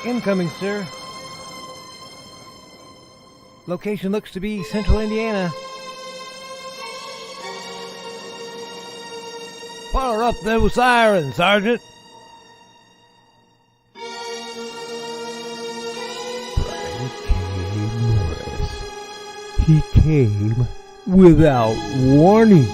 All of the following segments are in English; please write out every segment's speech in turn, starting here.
Incoming, sir. Location looks to be Central Indiana. Fire up those sirens, Sergeant. Brian K. Morris. He came without warning.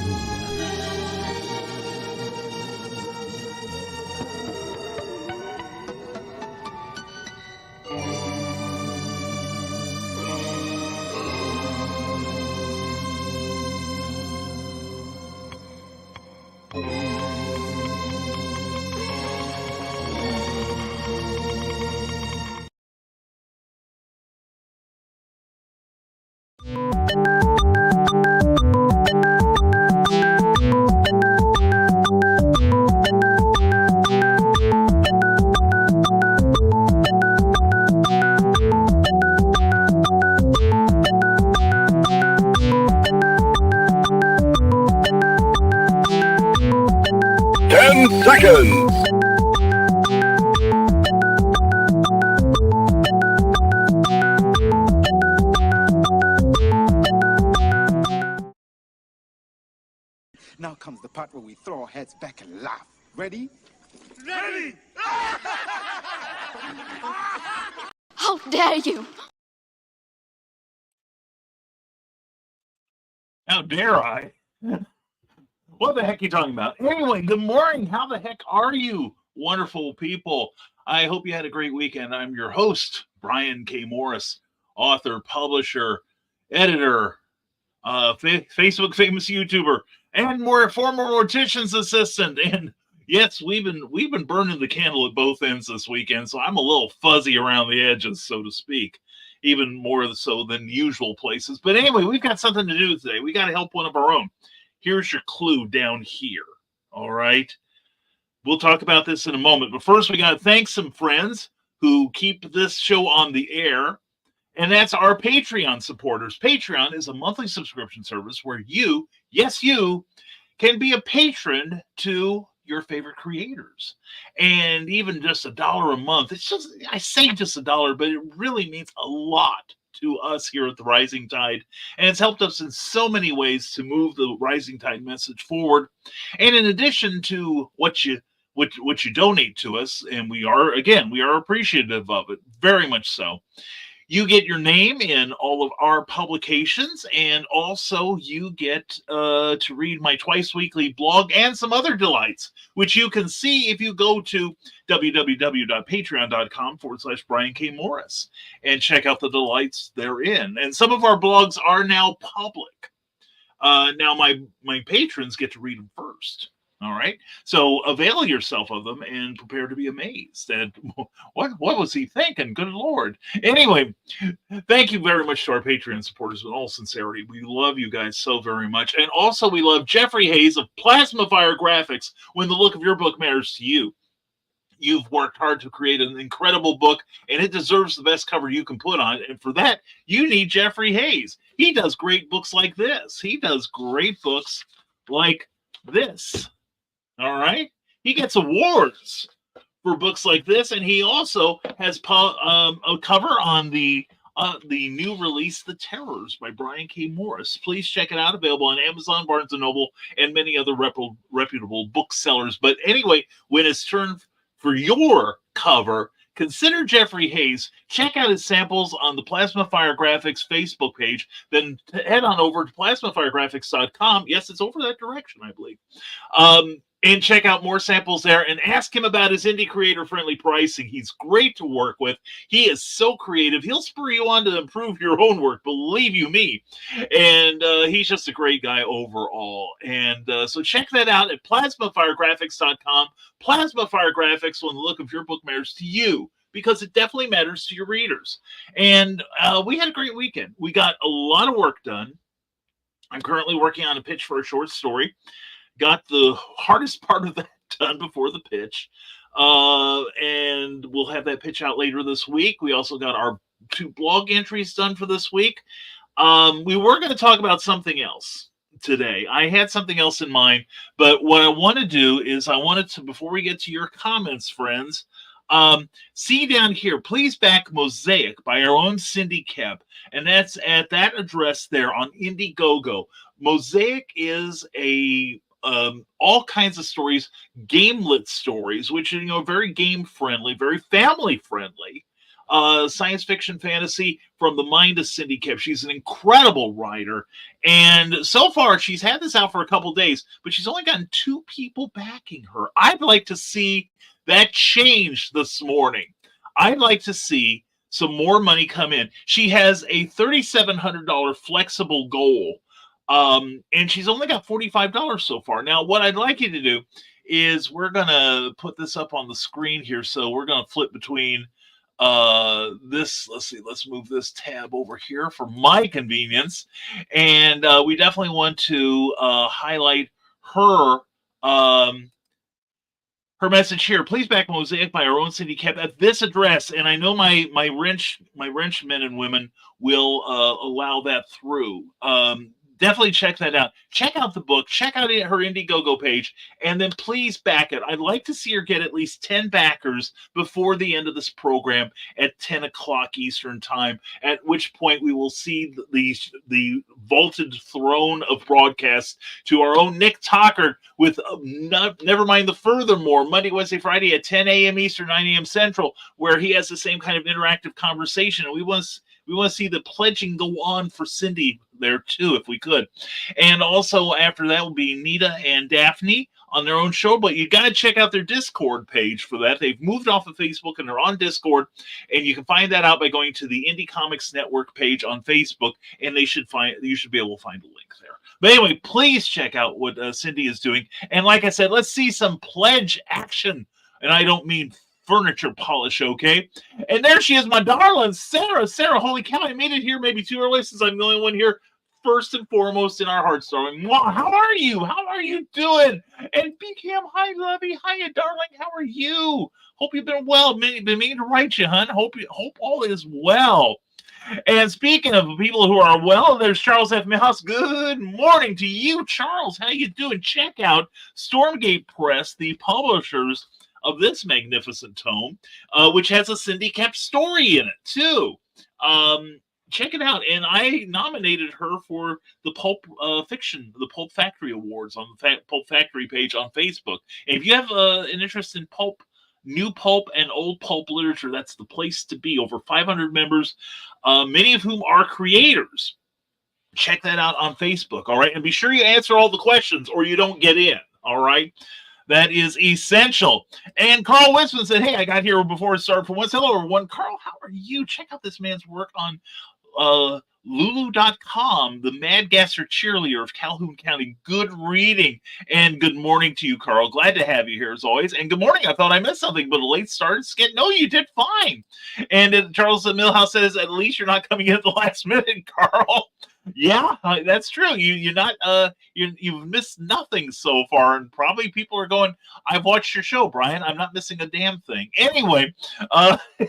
Seconds. Now comes the part where we throw our heads back and laugh. Ready? Ready! How dare you! How dare I? What the heck are you talking about? Anyway, good morning. How the heck are you, wonderful people? I hope you had a great weekend. I'm your host, Brian K. Morris, author, publisher, editor, Facebook famous YouTuber, and former mortician's assistant. And yes, we've been burning the candle at both ends this weekend, so I'm a little fuzzy around the edges, so to speak, even more so than usual places. But anyway, we've got something to do today. We got to help one of our own. Here's your clue down here. All right. We'll talk about this in a moment. But first, we got to thank some friends who keep this show on the air. And that's our Patreon supporters. Patreon is a monthly subscription service where you, yes, you, can be a patron to your favorite creators. And even just $1 a month. It's just, I say just $1, but it really means a lot to us here at the Rising Tide, and it's helped us in so many ways to move the Rising Tide message forward. And in addition to what you donate to us, and we are appreciative of it, very much so. You get your name in all of our publications, and also you get to read my twice weekly blog and some other delights, which you can see if you go to www.patreon.com/Brian K. Morris and check out the delights therein. And some of our blogs are now public. Now my patrons get to read them first. All right. So avail yourself of them and prepare to be amazed. And what was he thinking? Good Lord. Anyway, thank you very much to our Patreon supporters in all sincerity. We love you guys so very much. And also we love Jeffrey Hayes of Plasma Fire Graphics. When the look of your book matters to you. You've worked hard to create an incredible book, and it deserves the best cover you can put on it. And for that, you need Jeffrey Hayes. He does great books like this. He does great books like this. All right. He gets awards for books like this, and he also has a cover on the new release, The Terrors by Brian K. Morris. Please check it out. Available on Amazon, Barnes & Noble, and many other reputable booksellers. But anyway, when it's turn for your cover, consider Jeffrey Hayes. Check out his samples on the Plasma Fire Graphics Facebook page. Then head on over to plasmafiregraphics.com. Yes, it's over that direction, I believe. And check out more samples there and ask him about his indie creator-friendly pricing. He's great to work with. He is so creative. He'll spur you on to improve your own work, believe you me. And he's just a great guy overall. And so check that out at plasmafiregraphics.com. Plasma Fire Graphics, when the look of your book matters to you, because it definitely matters to your readers. And we had a great weekend. We got a lot of work done. I'm currently working on a pitch for a short story. Got the hardest part of that done before the pitch. And we'll have that pitch out later this week. We also got our 2 blog entries done for this week. We were going to talk about something else today. I had something else in mind, but what I want to do is I wanted to, before we get to your comments, friends, See down here, please back Mosaic by our own Cindy Kemp. And that's at that address there on Indiegogo. Mosaic is a all kinds of stories, gamelit stories, which are very game friendly, very family friendly. Science fiction fantasy from the mind of Cindy Kemp. She's an incredible writer, and so far she's had this out for a couple days, but she's only gotten 2 people backing her. I'd like to see that change this morning. I'd like to see some more money come in. She has a $3,700 flexible goal, and she's only got $45 so far. Now, what I'd like you to do is we're going to put this up on the screen here. So we're going to flip between this. Let's move this tab over here for my convenience. And we definitely want to highlight her her message here. Please back Mosaic by our own Cindy Kemp at this address. And I know my wrench men and women will allow that through. Definitely check that out. Check out the book. Check out her Indiegogo page, and then please back it. I'd like to see her get at least 10 backers before the end of this program at 10 o'clock Eastern time, at which point we will see the vaulted throne of broadcast to our own Nick Tockert with never mind the furthermore, Monday, Wednesday, Friday at 10 a.m. Eastern, 9 a.m. Central, where he has the same kind of interactive conversation. And we want to see the pledging go on for Cindy there too, if we could. And also after that will be Nita and Daphne on their own show, but you got to check out their Discord page for that. They've moved off of Facebook and they're on Discord, and you can find that out by going to the Indie Comics Network page on Facebook, and you should be able to find a link there. But anyway, please check out what Cindy is doing. And like I said, let's see some pledge action. And I don't mean furniture polish, okay? And there she is, my darling Sarah. Sarah, holy cow, I made it here maybe too early since I'm the only one here. First and foremost in our heart story. How are you? How are you doing? And BKM, hi, lovey. Hiya, darling. How are you? Hope you've been well. Been meaning to write you, hon. Hope all is well. And speaking of people who are well, there's Charles F. Milhouse. Good morning to you, Charles. How you doing? Check out Stormgate Press, the publishers of this magnificent tome, which has a Cindy Kemp story in it, too. Check it out. And I nominated her for the Pulp Factory Awards on the Pulp Factory page on Facebook. And if you have an interest in pulp, new pulp and old pulp literature, that's the place to be. Over 500 members, many of whom are creators. Check that out on Facebook, all right? And be sure you answer all the questions or you don't get in, all right? That is essential. And Carl Winston said, hey, I got here before it started for once. Hello, everyone. Carl, how are you? Check out this man's work on Lulu.com, the Mad Gasser cheerleader of Calhoun County. Good reading. And good morning to you, Carl. Glad to have you here as always. And good morning. I thought I missed something, but a late start. No, you did fine. And Charles Milhouse says, at least you're not coming in at the last minute, Carl. Yeah, that's true. You've missed nothing so far, and probably people are going, I've watched your show, Brian. I'm not missing a damn thing. Anyway,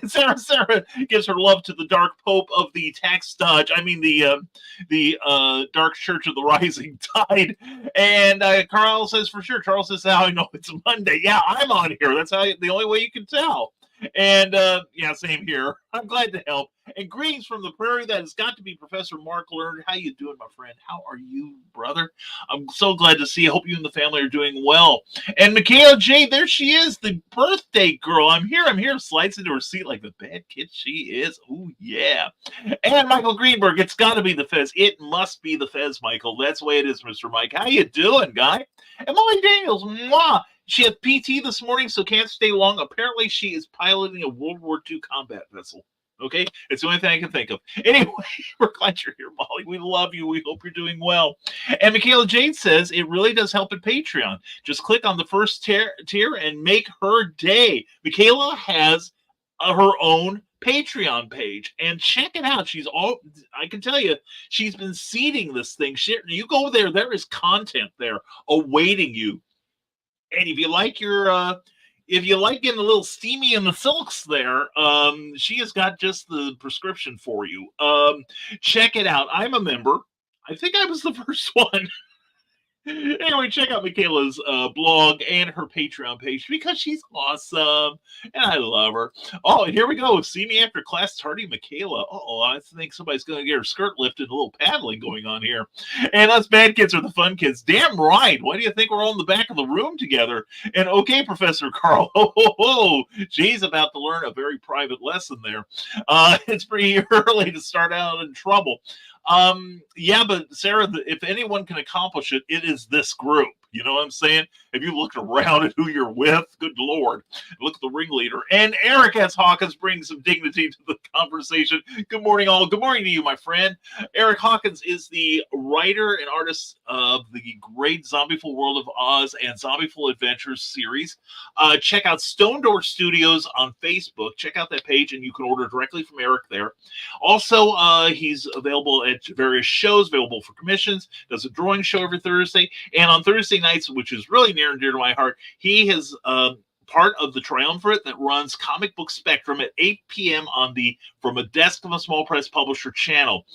Sarah gives her love to the Dark Pope of the Tax Dodge. I mean the Dark Church of the Rising Tide. And Carl says, for sure. Charles says, how I know it's Monday. Yeah, I'm on here. That's the only way you can tell. And yeah, same here. I'm glad to help. And greetings from the prairie. That has got to be Professor Mark Learned. How you doing, my friend? How are you, brother? I'm so glad to see you. Hope you and the family are doing well. And Michaela J, there she is, the birthday girl. I'm here. Slides into her seat like the bad kid she is. Oh, yeah. And Michael Greenberg, it's got to be the Fez. It must be the Fez, Michael. That's the way it is, Mr. Mike. How you doing, guy? And Molly Daniels, mwah. She had PT this morning, so can't stay long. Apparently, she is piloting a World War II combat vessel. Okay? It's the only thing I can think of. Anyway, we're glad you're here, Molly. We love you. We hope you're doing well. And Michaela Jade says, it really does help at Patreon. Just click on the first tier and make her day. Michaela has her own Patreon page, and check it out. I can tell you, she's been seeding this thing. You go there is content there awaiting you. And if you like getting a little steamy in the silks there, she has got just the prescription for you. Check it out. I'm a member. I think I was the first one. Anyway, check out Michaela's blog and her Patreon page because she's awesome and I love her. Oh, and here we go. See me after class, tardy Michaela. Oh, I think somebody's going to get her skirt lifted. A little paddling going on here. And us bad kids are the fun kids. Damn right. Why do you think we're all in the back of the room together? And okay, Professor Carl. She's about to learn a very private lesson there. It's pretty early to start out in trouble. Yeah, but Sarah, if anyone can accomplish it, it is this group. You know what I'm saying? If you look around at who you're with, good Lord, look at the ringleader. And Eric S. Hawkins brings some dignity to the conversation. Good morning, all. Good morning to you, my friend. Eric Hawkins is the writer and artist of the great Zombieful World of Oz and Zombieful Adventures series. Check out Stone Door Studios on Facebook. Check out that page, and you can order directly from Eric there. Also, he's available at various shows, available for commissions, does a drawing show every Thursday, and on Thursday nights, which is really near and dear to my heart, he has part of the triumvirate that runs Comic Book Spectrum at 8 p.m. on the From a Desk of a Small Press Publisher channel.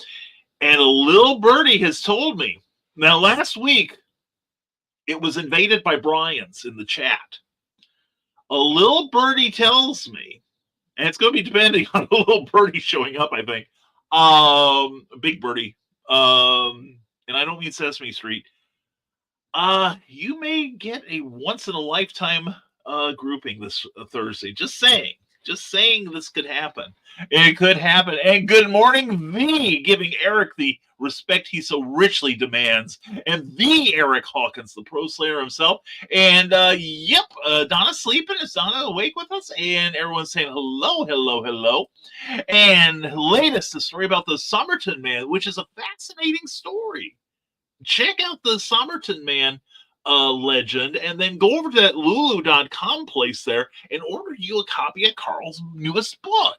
And a little birdie has told me, now last week, it was invaded by Bryans in the chat. A little birdie tells me, and it's going to be depending on a little birdie showing up, I think, big birdie, and I don't mean Sesame Street, you may get a once-in-a-lifetime grouping this Thursday. Just saying this could happen. It could happen. And good morning, giving Eric the respect he so richly demands. And the Eric Hawkins, the Pro Slayer himself. And, Donna's sleeping. Is Donna awake with us? And everyone's saying hello, hello, hello. And latest, the story about the Somerton Man, which is a fascinating story. Check out the Somerton Man legend, and then go over to that lulu.com place there and order you a copy of Carl's newest book.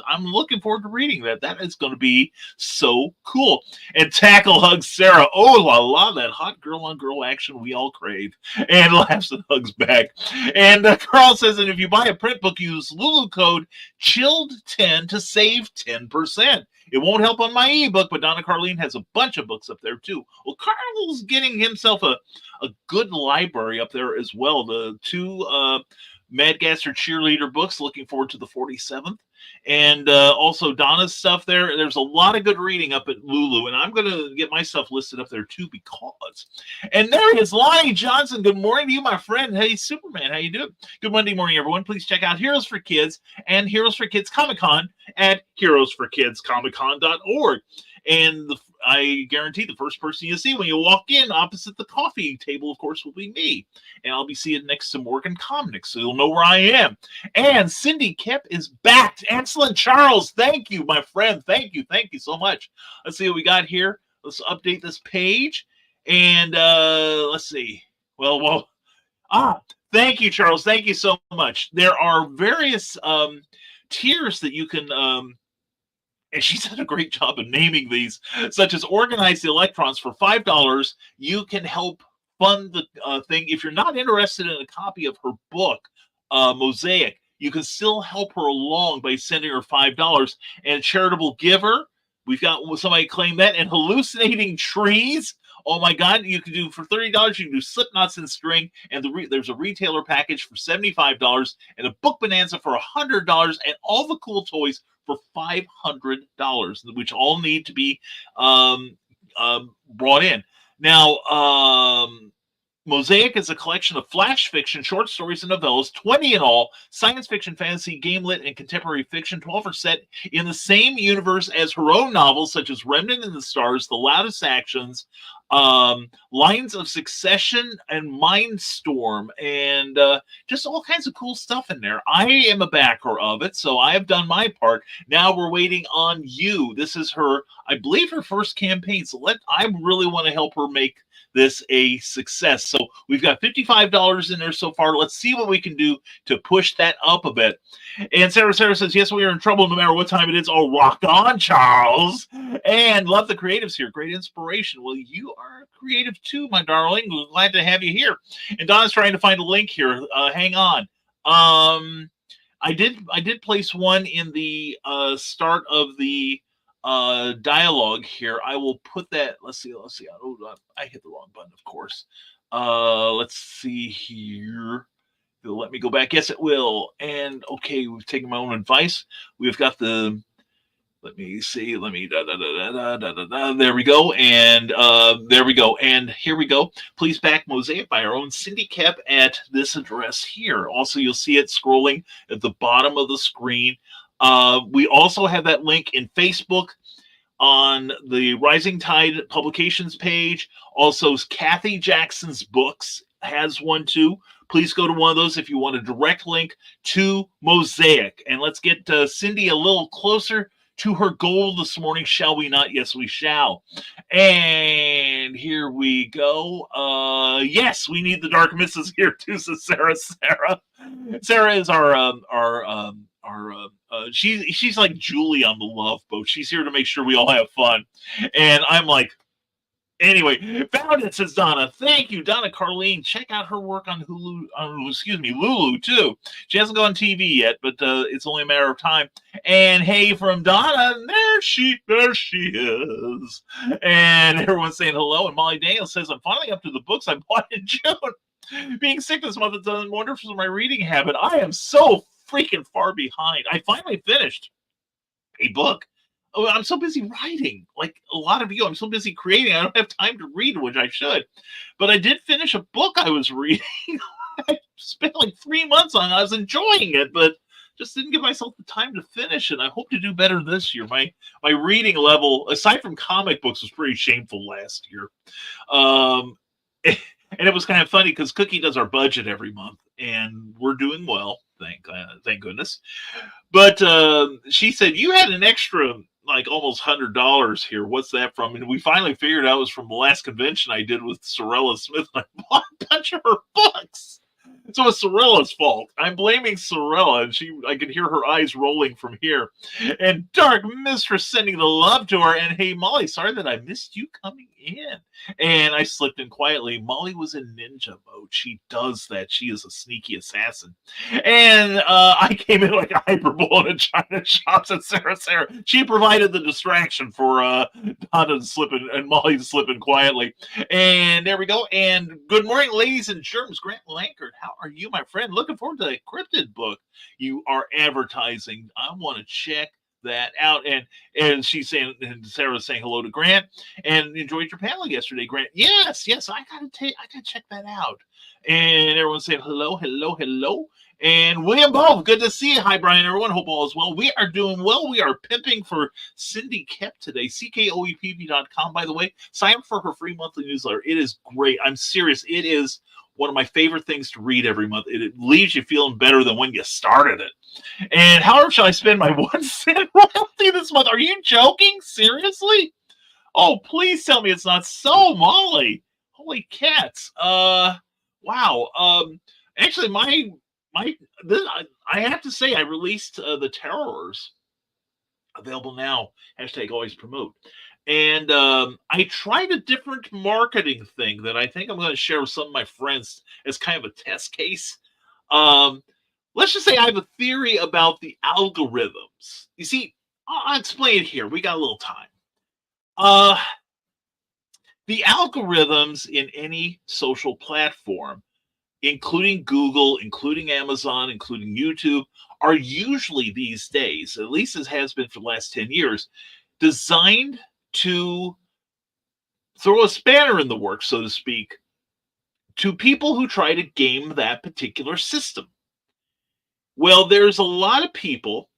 I'm looking forward to reading that. That is going to be so cool. And Tackle hugs Sarah. Oh la la, that hot girl on girl action we all crave. And laughs and hugs back. And Carl says that if you buy a print book, use Lulu code CHILLED10 to save 10%. It won't help on my ebook, but Donna Carlene has a bunch of books up there too. Well, Carl's getting himself a good library up there as well. The two Madgaster Cheerleader books, looking forward to the 47th. And also Donna's stuff there. There's a lot of good reading up at Lulu, and I'm going to get my stuff listed up there too because. And there is Lonnie Johnson. Good morning to you, my friend. Hey, Superman, how you doing? Good Monday morning, everyone. Please check out Heroes for Kids and Heroes for Kids Comic-Con at heroesforkidscomiccon.org. And I guarantee the first person you see when you walk in opposite the coffee table, of course, will be me. And I'll be seated next to Morgan Comnick, so you'll know where I am. And Cindy Kep is back. Excellent, Charles. Thank you, my friend. Thank you so much. Let's see what we got here. Let's update this page. And let's see. Thank you, Charles. Thank you so much. There are various tiers that you can... and she's done a great job of naming these, such as Organize the Electrons for $5. You can help fund the thing. If you're not interested in a copy of her book, Mosaic, you can still help her along by sending her $5. And Charitable Giver, we've got somebody claim that. And Hallucinating Trees, oh my God, you can do for $30, you can do Slip Knots and String. And there's a retailer package for $75 and a book bonanza for $100 and all the cool toys for $500, which all need to be brought in. Now, Mosaic is a collection of flash fiction, short stories, and novellas, 20 in all, science fiction, fantasy, game lit, and contemporary fiction. 12 are set in the same universe as her own novels, such as Remnant in the Stars, The Loudest Actions, Lines of Succession, and Mindstorm, and just all kinds of cool stuff in there. I am a backer of it, so I have done my part. Now we're waiting on you. This is her, I believe, her first campaign, so I really want to help her make this a success. So we've got $55 in there so far. Let's see what we can do to push that up a bit. And Sarah says, yes, we are in trouble no matter what time it is. Oh, rock on, Charles. And love the creatives here. Great inspiration. Well, you are creative too, my darling. Glad to have you here. And Donna's trying to find a link here. Hang on. I did place one in the start of the dialogue here. I will put that. Let's see. Oh, I hit the wrong button, of course. Let's see here. It'll let me go back. Yes, it will. And okay, we've taken my own advice. We've got the. Let me see. Let me There we go. And there we go. And here we go. Please back Mosaic by our own Cindy Kep at this address here. Also, you'll see it scrolling at the bottom of the screen. We also have that link in Facebook on the Rising Tide Publications page. Also, Kathy Jackson's Books has one too. Please go to one of those if you want a direct link to Mosaic. And let's get Cindy a little closer to her goal this morning, shall we not? Yes, we shall. And here we go. Yes, we need the Dark Misses here too, says Sarah. Sarah is she's like Julie on the Love Boat. She's here to make sure we all have fun. And I'm like, anyway, found it, says Donna. Thank you, Donna Carlene. Check out her work on Lulu too. She hasn't gone TV yet, but it's only a matter of time. And hey, from Donna, there she is. And everyone's saying hello. And Molly Daniel says, I'm finally up to the books I bought in June. Being sick this month has done wonderful for my reading habit. I am so freaking far behind. I finally finished a book. Oh, I'm so busy writing, like a lot of you. I'm so busy creating. I don't have time to read, which I should. But I did finish a book I was reading. I spent like 3 months on it. I was enjoying it, but just didn't give myself the time to finish it. I hope to do better this year. My reading level, aside from comic books, was pretty shameful last year. And it was kind of funny because Cookie does our budget every month, and we're doing well, thank goodness. But she said, you had an extra, like almost $100 here. What's that from? And we finally figured out it was from the last convention I did with Sorella Smith. And I bought a bunch of her books. So it's Sorella's fault. I'm blaming Sorella, and I could hear her eyes rolling from here. And Dark Mistress sending the love to her. And hey, Molly, sorry that I missed you coming in. And I slipped in quietly. Molly was in ninja mode. She does that. She is a sneaky assassin. And I came in like a hyperbole in a China shop, said Sarah. She provided the distraction for Donna to slip in and Molly to slip in quietly. And there we go. And good morning, ladies and germs. Grant Lankard, how are you, my friend? Looking forward to that cryptid book you are advertising. I want to check that out. And she's saying, and Sarah's saying hello to Grant and enjoyed your panel yesterday, Grant. Yes, I gotta check that out. And everyone's saying hello. And William Ball, good to see you. Hi, Brian, everyone. Hope all is well. We are doing well. We are pimping for Cindy Kep today. CKOEPP.com, by the way. Sign up for her free monthly newsletter. It is great. I'm serious. It is one of my favorite things to read every month. It leaves you feeling better than when you started it. And however shall I spend my 1 cent royalty this month? Are you joking? Seriously? Oh, please tell me it's not so, Molly. Holy cats. Wow. Actually, I have to say, I released the Terrors, available now. # always promote. And I tried a different marketing thing that I think I'm going to share with some of my friends as kind of a test case. Let's just say I have a theory about the algorithms. You see, I'll explain it here. We got a little time. The algorithms in any social platform, including Google, including Amazon, including YouTube, are usually these days, at least as has been for the last 10 years, designed to throw a spanner in the works, so to speak, to people who try to game that particular system. Well, there's a lot of people.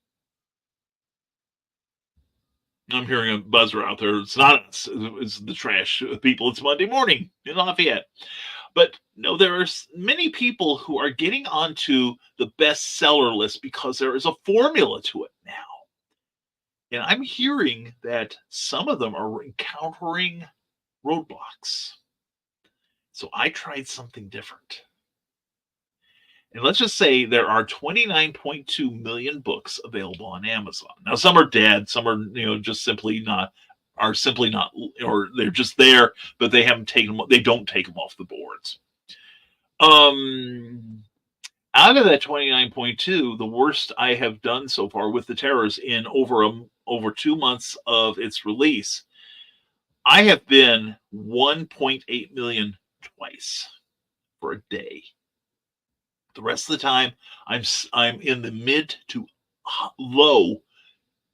I'm hearing a buzzer out there. It's not us. It's the trash people. It's Monday morning in Lafayette. But no, there are many people who are getting onto the bestseller list because there is a formula to it now. And I'm hearing that some of them are encountering roadblocks. So I tried something different. And let's just say there are 29.2 million books available on Amazon. Now, some are dead, some are, just simply not, or they're just there, but they don't take them off the boards. Out of that 29.2, the worst I have done so far with the Terrors in over 2 months of its release, I have been 1.8 million twice for a day. The rest of the time, I'm in the mid to low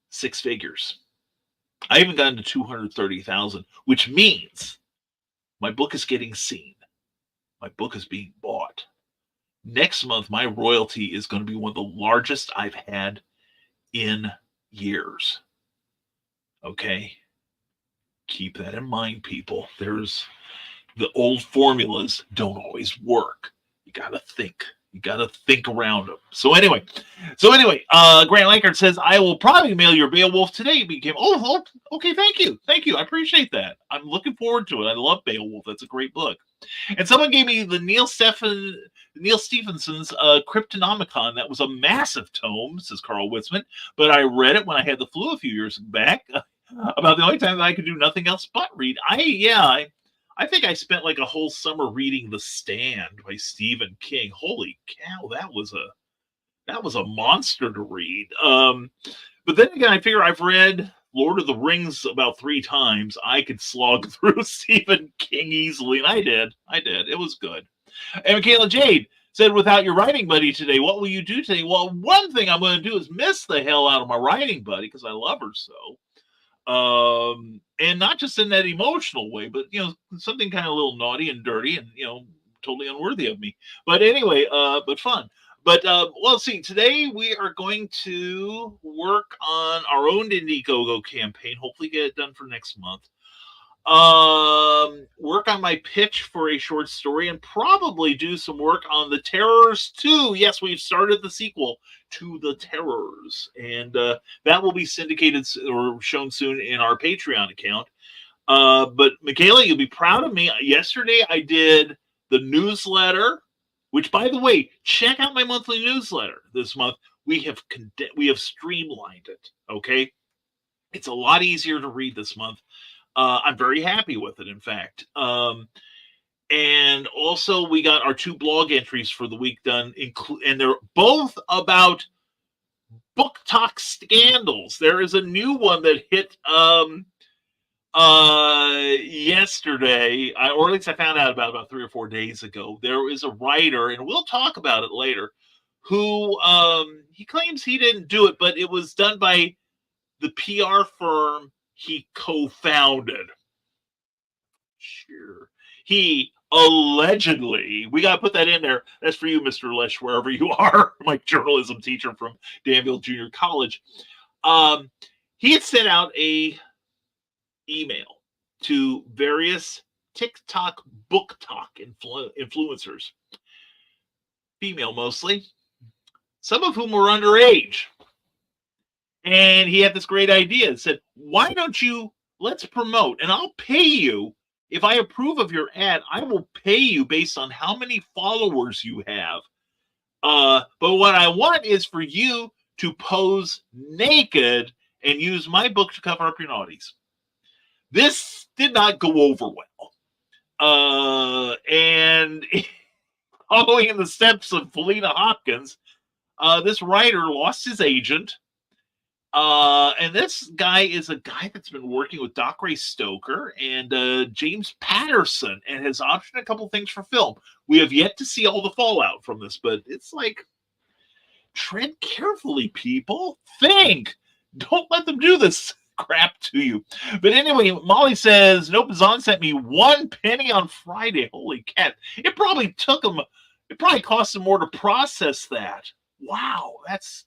six figures. I haven't gotten to 230,000, which means my book is getting seen. My book is being bought. Next month, my royalty is going to be one of the largest I've had in years. Okay? Keep that in mind, people. There's the old formulas don't always work. You got to think. You got to think around them. So anyway, Grant Lankard says, I will probably mail your Beowulf today. Okay, thank you. I appreciate that. I'm looking forward to it. I love Beowulf. That's a great book. And someone gave me the Neil Stephenson's Cryptonomicon. That was a massive tome, says Carl Witzman. But I read it when I had the flu a few years back. About the only time that I could do nothing else but read. I think I spent like a whole summer reading The Stand by Stephen King. Holy cow, that was a monster to read. But then again, I figure I've read Lord of the Rings about 3 times. I could slog through Stephen King easily, and I did. It was good. And Michaela Jade said, without your writing buddy today, what will you do today? Well, one thing I'm going to do is miss the hell out of my writing buddy because I love her so. And not just in that emotional way, but something kind of a little naughty and dirty and totally unworthy of me. But anyway, but fun. But see, today we are going to work on our own Indiegogo campaign. Hopefully, get it done for next month. Work on my pitch for a short story, and probably do some work on The Terrors 2. Yes, we've started the sequel to The Terrors, and that will be syndicated or shown soon in our Patreon account. But Michaela, you'll be proud of me. Yesterday I did the newsletter, which, by the way, check out my monthly newsletter this month. We have streamlined it. Okay, it's a lot easier to read this month. I'm very happy with it, in fact. And also, we got our 2 blog entries for the week done, and they're both about book talk scandals. There is a new one that hit yesterday, or at least I found out about 3 or 4 days ago. There is a writer, and we'll talk about it later, who he claims he didn't do it, but it was done by the PR firm he co-founded. Sure. He allegedly, we got to put that in there. That's for you, Mr. Lesh, wherever you are, my journalism teacher from Danville Junior College. He had sent out a email to various TikTok book talk influencers, female mostly, some of whom were underage. And he had this great idea. It said, why don't you, let's promote, and I'll pay you. If I approve of your ad, I will pay you based on how many followers you have. But what I want is for you to pose naked and use my book to cover up your naughties. This did not go over well. And following in the steps of Felina Hopkins, this writer lost his agent. And this guy is a guy that's been working with Doc Ray Stoker and James Patterson and has optioned a couple things for film. We have yet to see all the fallout from this, but it's like, tread carefully, people. Think. Don't let them do this crap to you. But anyway, Molly says, Nope Zahn sent me 1 penny on Friday. Holy cat. It probably cost him more to process that. Wow, that's...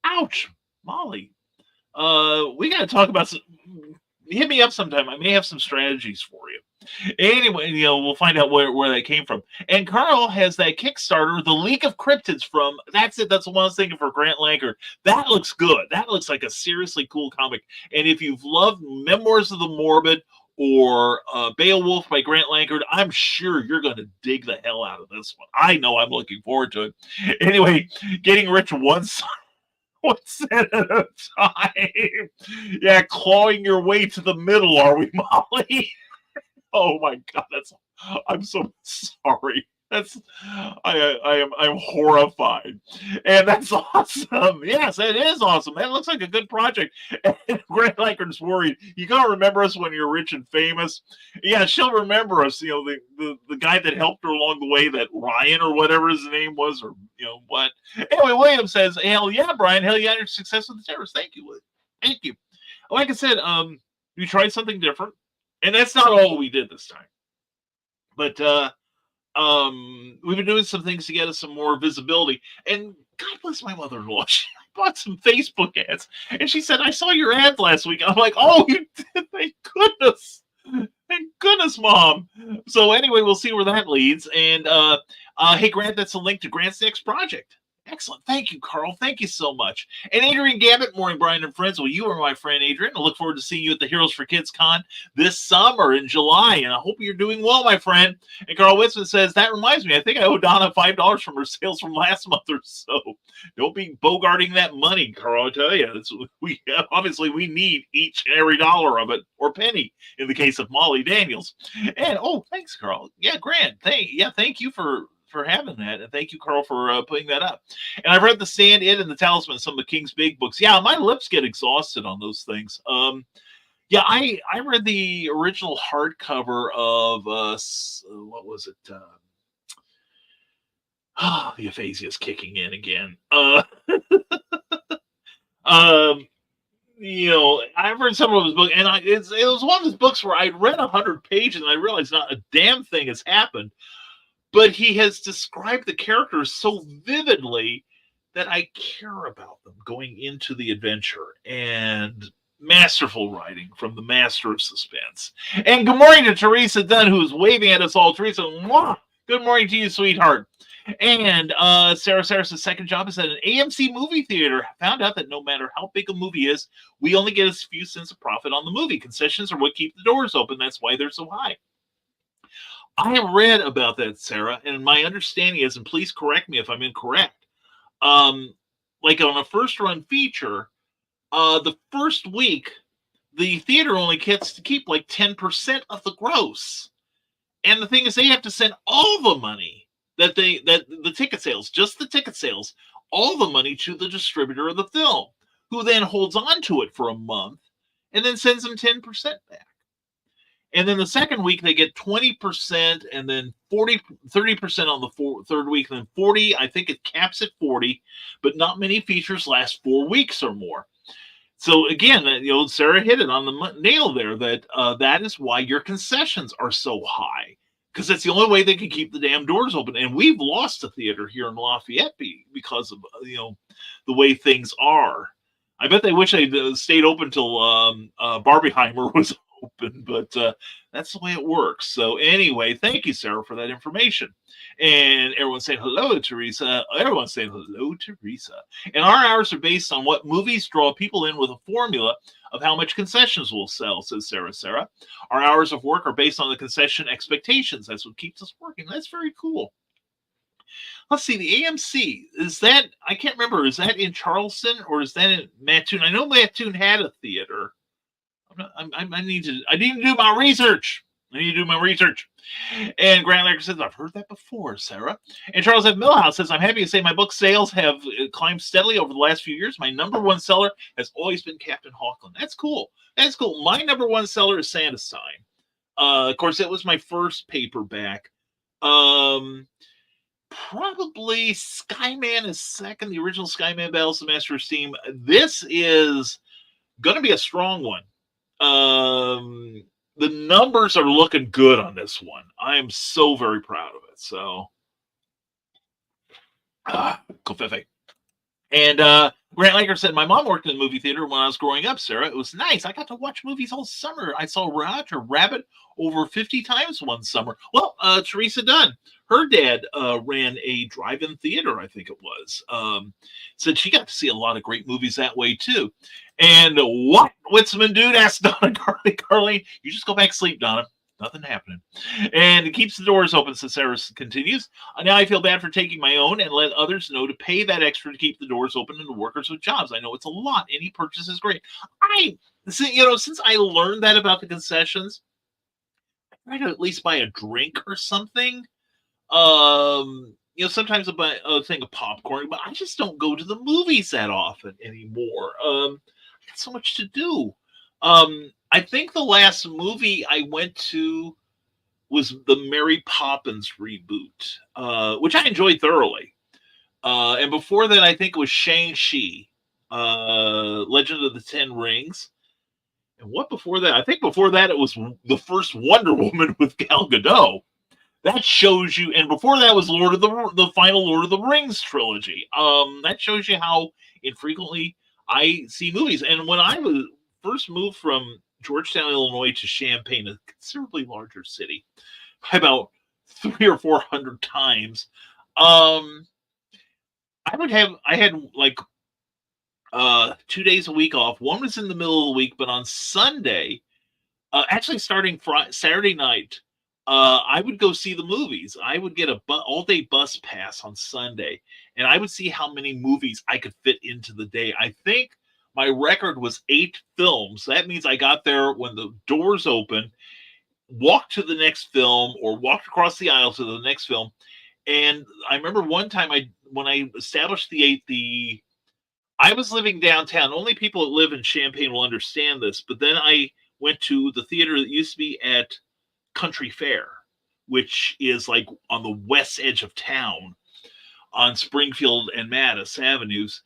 Ouch. Molly, we got to talk about hit me up sometime. I may have some strategies for you. Anyway, we'll find out where that came from. And Carl has that Kickstarter, The League of Cryptids from, that's it. That's the one I was thinking for Grant Lankard. That looks good. That looks like a seriously cool comic. And if you've loved Memoirs of the Morbid or Beowulf by Grant Lankard, I'm sure you're going to dig the hell out of this one. I know I'm looking forward to it. Anyway, getting rich one cent at a time. Yeah, clawing your way to the middle, are we, Molly? Oh my God, I'm so sorry. I'm horrified, and that's awesome. Yes, it is awesome. That looks like a good project. And Grant Lankern's worried. You gotta remember us when you're rich and famous. Yeah, she'll remember us. You know, the guy that helped her along the way, that Ryan or whatever his name was, or what. Anyway, William says, "Hell yeah, Brian. Hell yeah, your success with the terrorists. Thank you, William. Thank you." Like I said, we tried something different, and that's not all we did this time, but we've been doing some things to get us some more visibility. And God bless my mother-in-law. She bought some Facebook ads, and she said, "I saw your ad last week." I'm like, "Oh, you did? Thank goodness. Thank goodness, Mom." So anyway, we'll see where that leads. And hey, Grant, that's a link to Grant's next project. Excellent. Thank you, Carl. Thank you so much. And Adrian Gabbett, morning, Brian and friends. Well, you are my friend, Adrian. I look forward to seeing you at the Heroes for Kids Con this summer in July. And I hope you're doing well, my friend. And Carl Witzman says, that reminds me, I think I owe Donna $5 from her sales from last month or so. Don't be bogarting that money, Carl. I tell you, obviously we need each and every dollar of it, or penny in the case of Molly Daniels. And thanks, Carl. Yeah, Grant. Thank you for having that, and thank you, Carl, for putting that up. And I've read The Stand In and The Talisman, some of King's big books. Yeah, my lips get exhausted on those things. Yeah, I read the original hardcover of what was it? The aphasia is kicking in again. I've read several of his books, and it was one of his books where I'd read 100 pages and I realized not a damn thing has happened. But he has described the characters so vividly that I care about them going into the adventure. And masterful writing from the master of suspense. And good morning to Teresa Dunn, who's waving at us all. Teresa, mwah! Good morning to you, sweetheart. And Sarah Sarris' second job is at an AMC movie theater. Found out that no matter how big a movie is, we only get a few cents of profit on the movie. Concessions are what keep the doors open. That's why they're so high. I read about that, Sarah, and my understanding is, and please correct me if I'm incorrect, like on a first-run feature, the first week, the theater only gets to keep like 10% of the gross. And the thing is, they have to send all the money that the ticket sales, just the ticket sales, all the money to the distributor of the film, who then holds on to it for a month and then sends them 10% back. And then the second week, they get 20%, and then 30% on the third week, and then 40. I think it caps at 40, but not many features last 4 weeks or more. So again, Sarah hit it on the nail there, that that is why your concessions are so high, because that's the only way they can keep the damn doors open. And we've lost a theater here in Lafayette because of the way things are. I bet they wish they'd stayed open till Barbieheimer was open, but that's the way it works. So anyway, thank you, Sarah, for that information. And everyone's saying hello to Teresa. Everyone's saying hello, Teresa. And our hours are based on what movies draw people in with a formula of how much concessions will sell, says Sarah. Our hours of work are based on the concession expectations. That's what keeps us working. That's very cool. Let's see, the AMC, is that, I can't remember, is that in Charleston or is that in Mattoon? I know Mattoon had a theater. I need to do my research. And Grant Lacker says, I've heard that before, Sarah. And Charles F. Millhouse says, I'm happy to say my book sales have climbed steadily over the last few years. My number one seller has always been Captain Hawkland. That's cool. My number one seller is Santa Sign. Of course, it was my first paperback. Probably Skyman is second. The original Skyman, Battles of the Master of Steam. This is going to be a strong one. The numbers are looking good on this one. I am so very proud of it. So, Covfefe. And Grant Laker said, my mom worked in the movie theater when I was growing up, Sarah. It was nice. I got to watch movies all summer. I saw Roger Rabbit over 50 times one summer. Well, Teresa Dunn, her dad ran a drive-in theater, I think it was. Said she got to see a lot of great movies that way, too. And what Witzman dude asked Donna Carly, you just go back to sleep, Donna. Nothing happening. And it keeps the doors open, so Sarah continues. Now I feel bad for taking my own and let others know to pay that extra to keep the doors open and the workers with jobs. I know it's a lot. Any purchase is great. Since I learned that about the concessions, I try to at least buy a drink or something. Sometimes I buy a thing of popcorn, but I just don't go to the movies that often anymore. I got so much to do. I think the last movie I went to was the Mary Poppins reboot, which I enjoyed thoroughly. And before that, I think it was Shang-Chi, Legend of the Ten Rings. And what before that? I think before that, it was the first Wonder Woman with Gal Gadot. That shows you, and before that was the final Lord of the Rings trilogy. That shows you how infrequently I see movies. And when I was first moved from Georgetown, Illinois to Champaign, a considerably larger city, by about 300 or 400 times, I had like 2 days a week off. One was in the middle of the week, but on Sunday, actually starting Saturday night, I would go see the movies. I would get a all-day bus pass on Sunday, and I would see how many movies I could fit into the day. I think my record was 8 films. That means I got there when the doors opened, walked to the next film, or walked across the aisle to the next film. And I remember one time when I established I was living downtown. Only people that live in Champaign will understand this. But then I went to the theater that used to be at Country Fair, which is like on the west edge of town on Springfield and Mattis Avenues.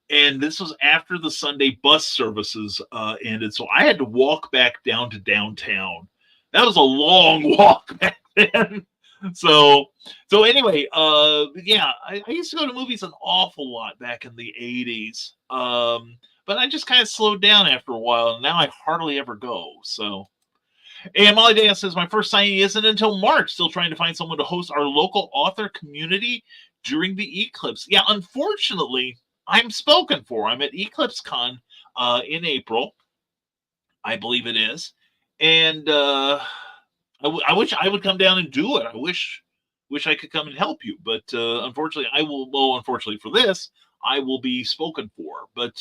And this was after the Sunday bus services ended. So I had to walk back down to downtown. That was a long walk back then. So anyway, yeah, I used to go to movies an awful lot back in the 80s. But I just kind of slowed down after a while, and now I hardly ever go. So, and Molly Dan says, my first signing isn't until March. Still trying to find someone to host our local author community during the eclipse. Yeah, unfortunately, I'm spoken for. I'm at Eclipse Con in April. I believe it is. And I wish I would come down and do it. I wish I could come and help you. But unfortunately, unfortunately for this, I will be spoken for. But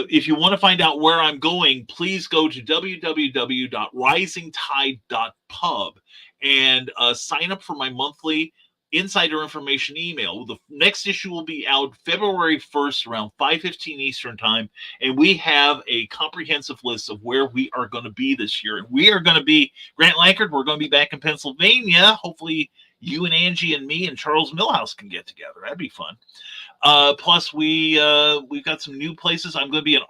if you want to find out where I'm going, please go to www.risingtide.pub and sign up for my monthly insider information email. The next issue will be out February 1st around 5:15 Eastern time, and we have a comprehensive list of where we are going to be this year. And we are going to be Grant Lankard. We're going to be back in Pennsylvania. Hopefully you and Angie and me and Charles Millhouse can get together. That'd be fun. Plus we've got some new places. I'm going to be in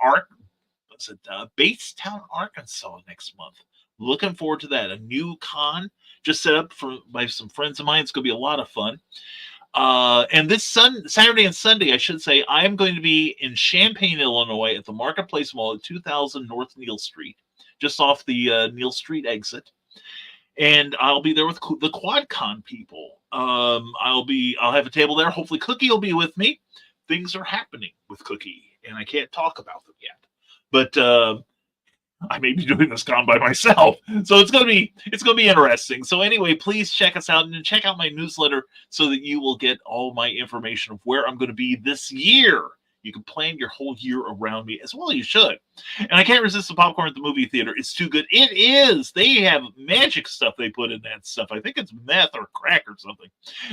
Batestown, Arkansas next month. Looking forward to that. A new con just set up by some friends of mine. It's going to be a lot of fun. And this Saturday and Sunday, I should say, I am going to be in Champaign, Illinois at the Marketplace Mall at 2000 North Neal Street, just off the Neal Street exit. And I'll be there with the QuadCon people. I'll have a table there. Hopefully Cookie will be with me. Things are happening with Cookie, and I can't talk about them yet. But I may be doing this con by myself, so it's gonna be interesting. So anyway, please check us out and check out my newsletter so that you will get all my information of where I'm going to be this year. You can plan your whole year around me as well. You should. And I can't resist the popcorn at the movie theater. It's too good. It is. They have magic stuff they put in that stuff. I think it's meth or crack or something.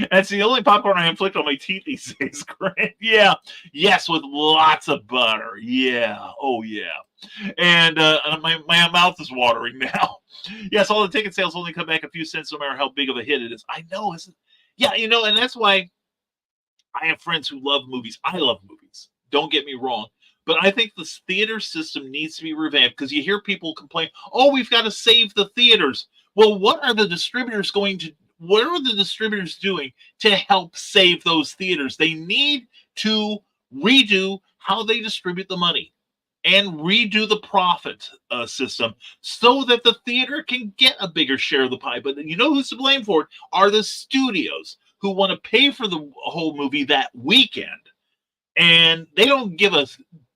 That's the only popcorn I inflict on my teeth these days. Yeah. Yes, with lots of butter. Yeah. Oh, yeah. And my mouth is watering now. Yes, all the ticket sales only come back a few cents no matter how big of a hit it is. I know, isn't it? Yeah, and that's why I have friends who love movies. I love movies. Don't get me wrong. But I think the theater system needs to be revamped because you hear people complain, oh, we've got to save the theaters. Well, what are the distributors doing to help save those theaters? They need to redo how they distribute the money and redo the profit system so that the theater can get a bigger share of the pie. But you know who's to blame for it are the studios who want to pay for the whole movie that weekend. And they don't give a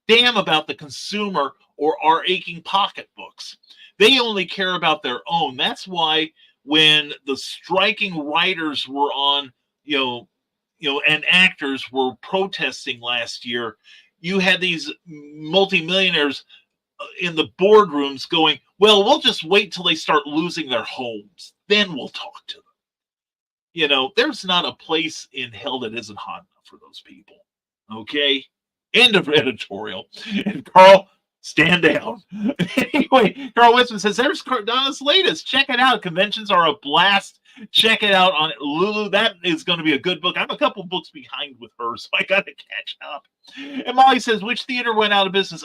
damn about the consumer or our aching pocketbooks. They only care about their own. That's why when the striking writers were on, and actors were protesting last year, you had these multimillionaires in the boardrooms going, well, we'll just wait till they start losing their homes. Then we'll talk to them. You know, there's not a place in hell that isn't hot enough for those people. Okay? End of editorial. And Carl, stand down. Anyway, Carl Winston says, there's Donna's latest. Check it out. Conventions are a blast. Check it out on Lulu. That is going to be a good book. I'm a couple books behind with her, so I got to catch up. And Molly says, which theater went out of business?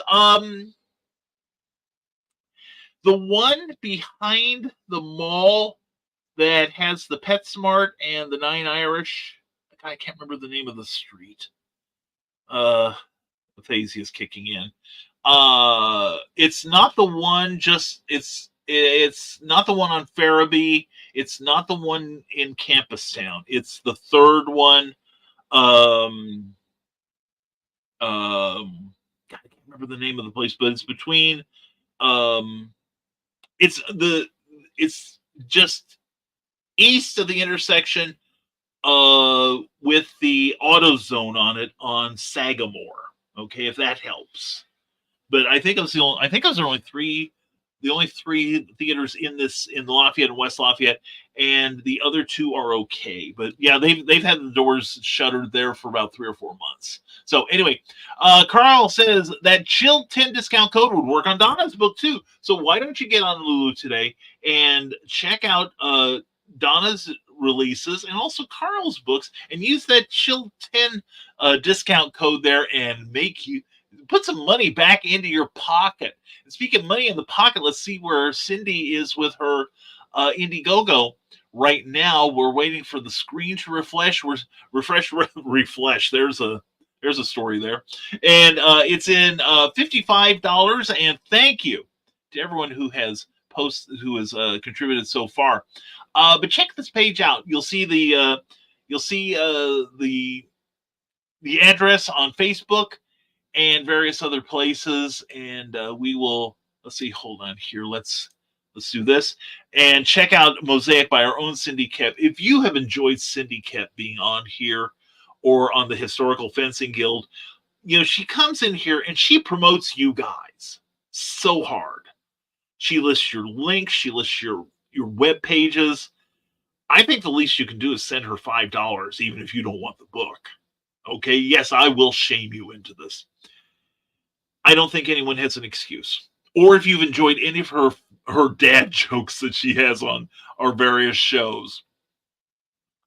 The one behind the mall that has the PetSmart and the Nine Irish. I can't remember the name of the street. Aphasia is kicking in. It's not the one. It's not the one on Farabee. It's not the one in Campus Town. It's the third one. I can't remember the name of the place, but it's between. It's just east of the intersection with the AutoZone on it on Sagamore. Okay, if that helps. But I think I was the only three theaters in Lafayette and West Lafayette, and the other two are okay. But yeah, they've had the doors shuttered there for about 3 or 4 months. So anyway, Carl says that Chill 10 discount code would work on Donna's book too. So why don't you get on Lulu today and check out Donna's releases and also Carl's books and use that Chill 10 discount code there and put some money back into your pocket. And speaking of money in the pocket, let's see where Cindy is with her Indiegogo right now. We're waiting for the screen to refresh. Refresh. There's a story there, and it's in $55. And thank you to everyone who has contributed so far. But check this page out. You'll see the address on Facebook and various other places, and we will. Let's see. Hold on here. Let's do this and check out Mosaic by our own Cindy Kep. If you have enjoyed Cindy Kep being on here or on the Historical Fencing Guild, you know, she comes in here and she promotes you guys so hard. She lists your links. She lists your web pages. I think the least you can do is send her $5, even if you don't want the book. Okay, yes, I will shame you into this. I don't think anyone has an excuse. Or if you've enjoyed any of her dad jokes that she has on our various shows,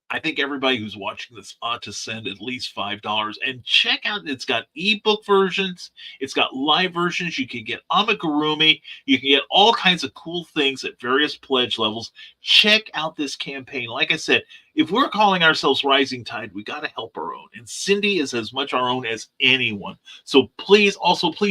I think everybody who's watching this ought to send at least $5 and check out. It's got ebook versions. It's got live versions. You can get amigurumi. You can get all kinds of cool things at various pledge levels. Check out this campaign. Like I said, if we're calling ourselves Rising Tide, we got to help our own. And Cindy is as much our own as anyone. So please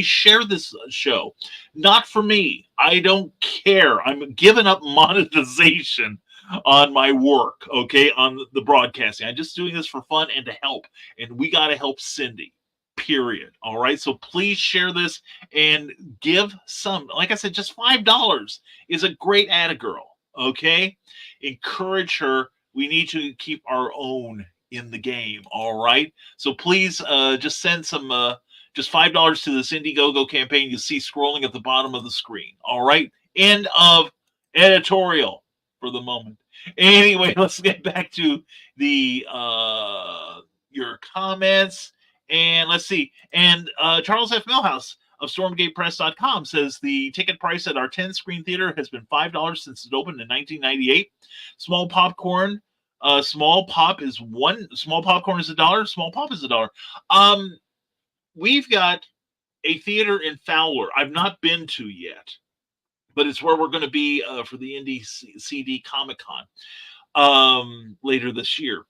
share this show. Not for me. I don't care. I'm giving up monetization on my work, okay, on the broadcasting. I'm just doing this for fun and to help. And we got to help Cindy, period. All right. So please share this and give some. Like I said, just $5 is a great atta girl. Okay. Encourage her. We need to keep our own in the game. All right. So please just send some just $5 to this Indiegogo campaign. You see scrolling at the bottom of the screen. All right. End of editorial for the moment. Anyway, let's get back to the your comments, and let's see. And Charles F. Millhouse of StormgatePress.com says the ticket price at our 10-screen theater has been $5 since it opened in 1998. Small popcorn, small popcorn is $1. Small popcorn is $1. Small pop is $1. We've got a theater in Fowler I've not been to yet, but it's where we're going to be for the Indie CD Comic Con later this year.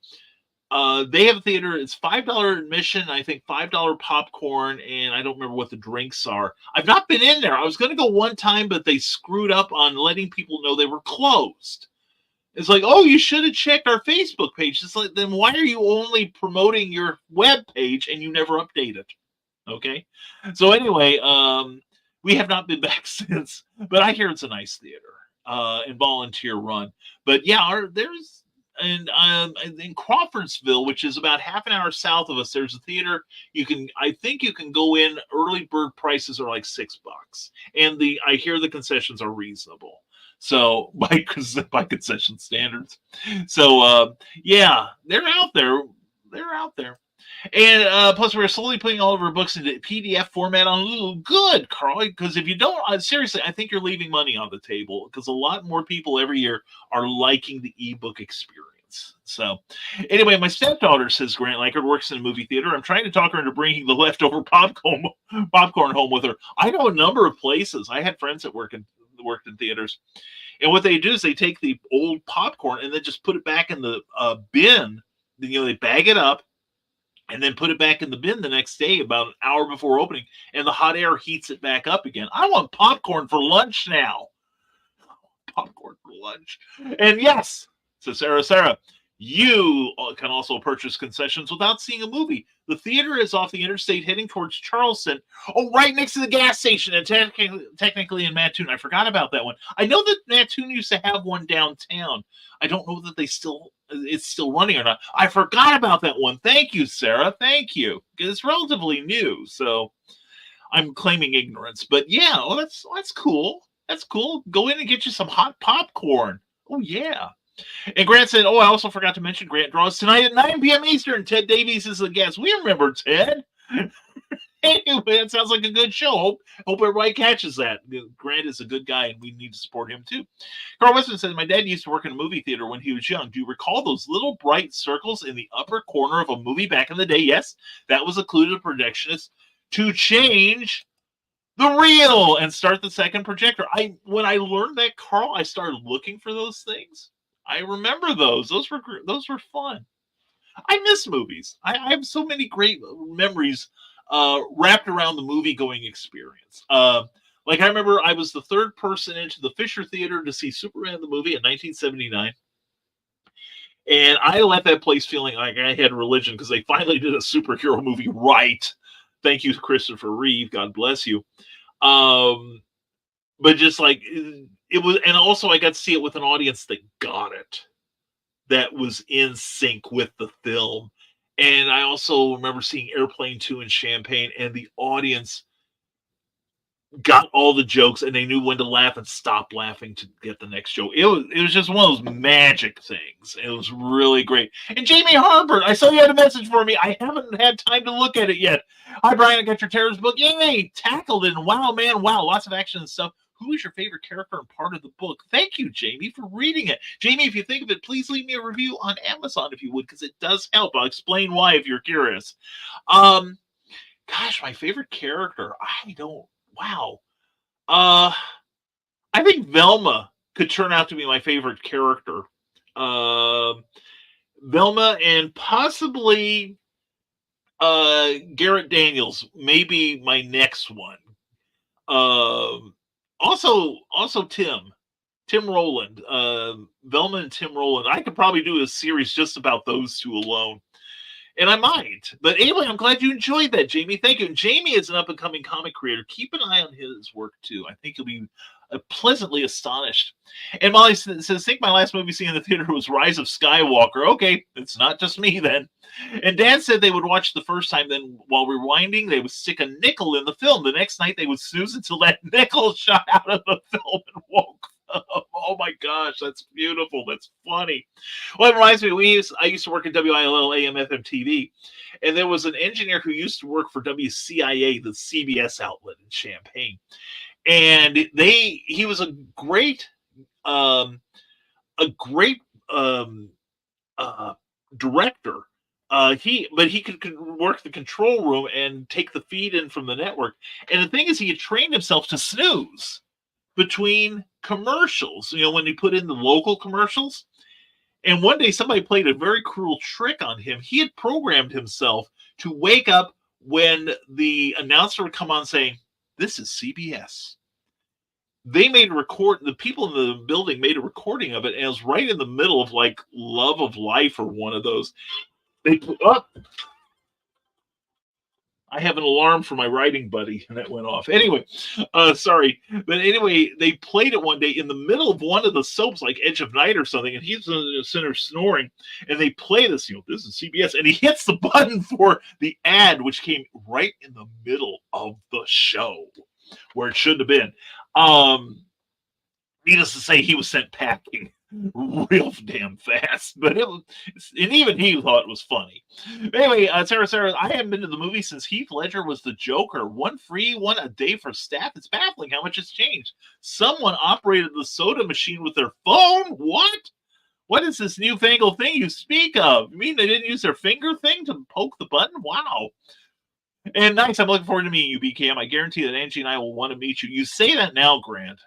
They have a theater. It's $5 admission. I think $5 popcorn, and I don't remember what the drinks are. I've not been in there. I was going to go one time, but they screwed up on letting people know they were closed. It's like, oh, you should have checked our Facebook page. It's like, then why are you only promoting your web page and you never update it? Okay. So anyway, we have not been back since, but I hear it's a nice theater and volunteer run. But yeah, there's in Crawfordsville, which is about half an hour south of us, there's a theater. I think you can go in. Early bird prices are like $6, and I hear the concessions are reasonable. So by concession standards. So yeah, they're out there. They're out there. And plus, we're slowly putting all of our books into PDF format on Lulu. Good, Carl, because if you don't, seriously, I think you're leaving money on the table because a lot more people every year are liking the ebook experience. So, anyway, my stepdaughter, says Grant Lankard, works in a movie theater. I'm trying to talk her into bringing the leftover popcorn home with her. I know a number of places. I had friends that worked in theaters. And what they do is they take the old popcorn and then just put it back in the bin. They bag it up and then put it back in the bin the next day about an hour before opening, and the hot air heats it back up again. I want popcorn for lunch now. Popcorn for lunch. And yes, so Sarah, you can also purchase concessions without seeing a movie. The theater is off the interstate heading towards Charleston. Oh, right next to the gas station, and technically in Mattoon. I forgot about that one. I know that Mattoon used to have one downtown. I don't know that it's still running or not. I forgot about that one. Thank you, Sarah. Thank you. It's relatively new, so I'm claiming ignorance. But yeah, that's cool. That's cool. Go in and get you some hot popcorn. Oh yeah. And Grant said, I also forgot to mention Grant draws tonight at 9 p.m. Eastern. Ted Davies is the guest. We remember Ted. Anyway, that sounds like a good show. Hope everybody catches that. Grant is a good guy, and we need to support him, too. Carl Weston says, my dad used to work in a movie theater when he was young. Do you recall those little bright circles in the upper corner of a movie back in the day? Yes, that was a clue to the projectionist to change the reel and start the second projector. When I learned that, Carl, I started looking for those things. I remember those. Those were fun. I miss movies. I have so many great memories wrapped around the movie-going experience. Like I remember I was the third person into the Fisher Theater to see Superman the movie in 1979. And I left that place feeling like I had religion because they finally did a superhero movie right. Thank you, Christopher Reeve. God bless you. But just like it was, and also I got to see it with an audience that got it, that was in sync with the film. And I also remember seeing Airplane 2 in Champaign, and the audience got all the jokes, and they knew when to laugh and stop laughing to get the next joke. It was just one of those magic things. It was really great. And Jamie Harbert, I saw you had a message for me. I haven't had time to look at it yet. Hi, Brian. I got your Terrors book. Yay! Tackled it. Wow, man. Wow. Lots of action and stuff. Who is your favorite character and part of the book? Thank you, Jamie, for reading it. Jamie, if you think of it, please leave me a review on Amazon if you would, because it does help. I'll explain why if you're curious. Gosh, my favorite character. Wow. I think Velma could turn out to be my favorite character. Velma and possibly Garrett Daniels, maybe my next one. Also Tim Roland, Velma and Tim Roland. I could probably do a series just about those two alone. And I might. But anyway, I'm glad you enjoyed that, Jamie. Thank you. And Jamie is an up-and-coming comic creator. Keep an eye on his work, too. I think you'll be pleasantly astonished. And Molly says, I think my last movie seen in the theater was Rise of Skywalker. Okay, it's not just me then. And Dan said they would watch the first time, then while rewinding, they would stick a nickel in the film. The next night, they would snooze until that nickel shot out of the film and woke up. Oh my gosh, that's beautiful. That's funny. Well, it reminds me, I used to work at WILL AM FM TV, and there was an engineer who used to work for WCIA, the CBS outlet in Champaign. And he was a great director. He could work the control room and take the feed in from the network. And the thing is, he had trained himself to snooze between commercials, when he put in the local commercials. And one day somebody played a very cruel trick on him. He had programmed himself to wake up when the announcer would come on saying, "This is CBS." They made the people in the building made a recording of it, and it was right in the middle of like Love of Life or one of those. They put up. I have an alarm for my writing buddy, and that went off. Anyway, sorry. But anyway, they played it one day in the middle of one of the soaps, like Edge of Night or something, and he's in the center snoring, and they play this, this is CBS, and he hits the button for the ad, which came right in the middle of the show, where it shouldn't have been. Needless to say, he was sent packing real damn fast, but it was, and even he thought it was funny. Anyway, Sarah, I haven't been to the movie since Heath Ledger was the Joker. One free, one a day for staff. It's baffling how much has changed. Someone operated the soda machine with their phone. What? What is this newfangled thing you speak of? You mean they didn't use their finger thing to poke the button? Wow. And nice, I'm looking forward to meeting you, BKM. I guarantee that Angie and I will want to meet you. You say that now, Grant.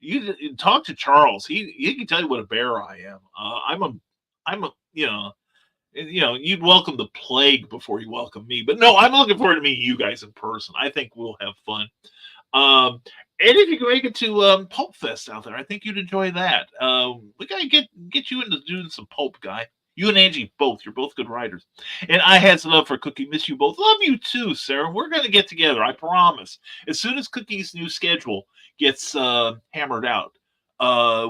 You talk to Charles. He can tell you what a bear I am. I'm a you'd welcome the plague before you welcome me. But no, I'm looking forward to meeting you guys in person. I think we'll have fun. And if you can make it to Pulp Fest out there, I think you'd enjoy that. We gotta get you into doing some pulp, guy. You and Angie both. You're both good writers. And I had some love for Cookie. Miss you both. Love you too, Sarah. We're gonna get together. I promise. As soon as Cookie's new schedule gets hammered out,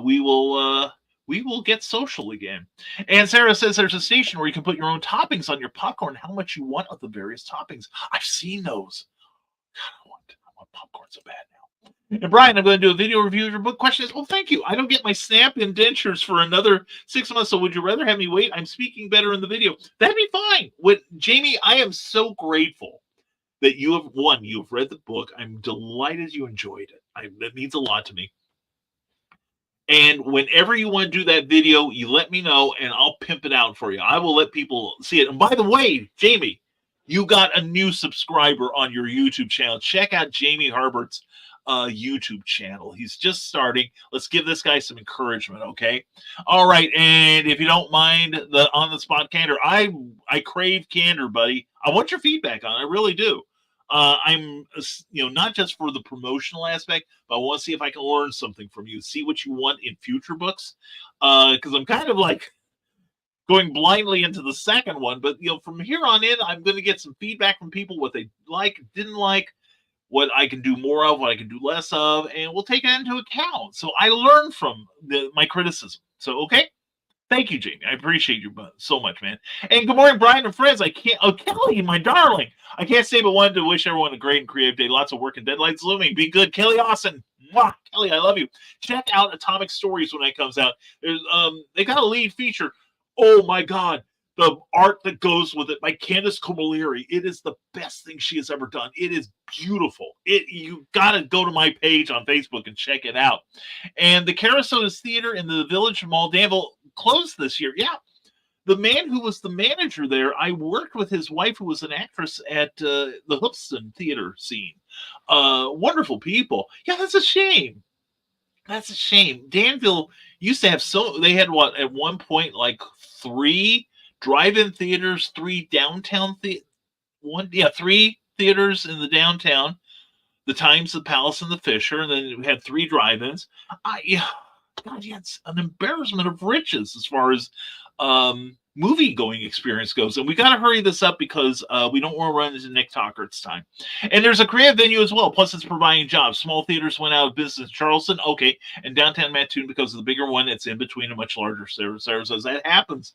we will get social again. And Sarah says there's a station where you can put your own toppings on your popcorn, how much you want of the various toppings. I've seen those. God, I want popcorn so bad now. And Brian, I'm going to do a video review of your book. Question is, well, thank you. I don't get my SNAP indentures for another 6 months, so would you rather have me wait? I'm speaking better in the video. That'd be fine. Jamie, I am so grateful that you've read the book. I'm delighted you enjoyed it. That means a lot to me. And whenever you want to do that video, you let me know, and I'll pimp it out for you. I will let people see it. And by the way, Jamie, you got a new subscriber on your YouTube channel. Check out Jamie Harbert's YouTube channel. He's just starting. Let's give this guy some encouragement, okay? All right, and if you don't mind the on-the-spot candor, I crave candor, buddy. I want your feedback on it. I really do. I'm, not just for the promotional aspect, but I want to see if I can learn something from you. See what you want in future books, because I'm kind of like going blindly into the second one. But from here on in, I'm going to get some feedback from people, what they like, didn't like, what I can do more of, what I can do less of, and we'll take that into account. So I learn from my criticism. So, okay. Thank you, Jamie. I appreciate you so much, man. And good morning, Brian and friends. Kelly, my darling. I can't say but wanted to wish everyone a great and creative day. Lots of work and deadlines looming. Be good, Kelly Austin. Mwah. Kelly, I love you. Check out Atomic Stories when it comes out. There's they got a lead feature. Oh my God. The art that goes with it by Candace Camilleri. It is the best thing she has ever done. It is beautiful. You got to go to my page on Facebook and check it out. And the Carasotas Theater in the Village Mall, Danville, closed this year. Yeah. The man who was the manager there, I worked with his wife, who was an actress at the Hoofston theater scene. Wonderful people. Yeah, that's a shame. That's a shame. Danville used to have they had what, at one point, like 3 drive-in theaters, 3 downtown 3 theaters in the downtown, the Times, the Palace, and the Fisher, and then we had 3 drive-ins. God, yeah, it's an embarrassment of riches as far as movie-going experience goes. And we got to hurry this up because we don't want to run into Nick Tockert's time. And there's a creative venue as well, plus it's providing jobs. Small theaters went out of business in Charleston, okay, and downtown Mattoon, because of the bigger one, it's in between a much larger. Sarah says that happens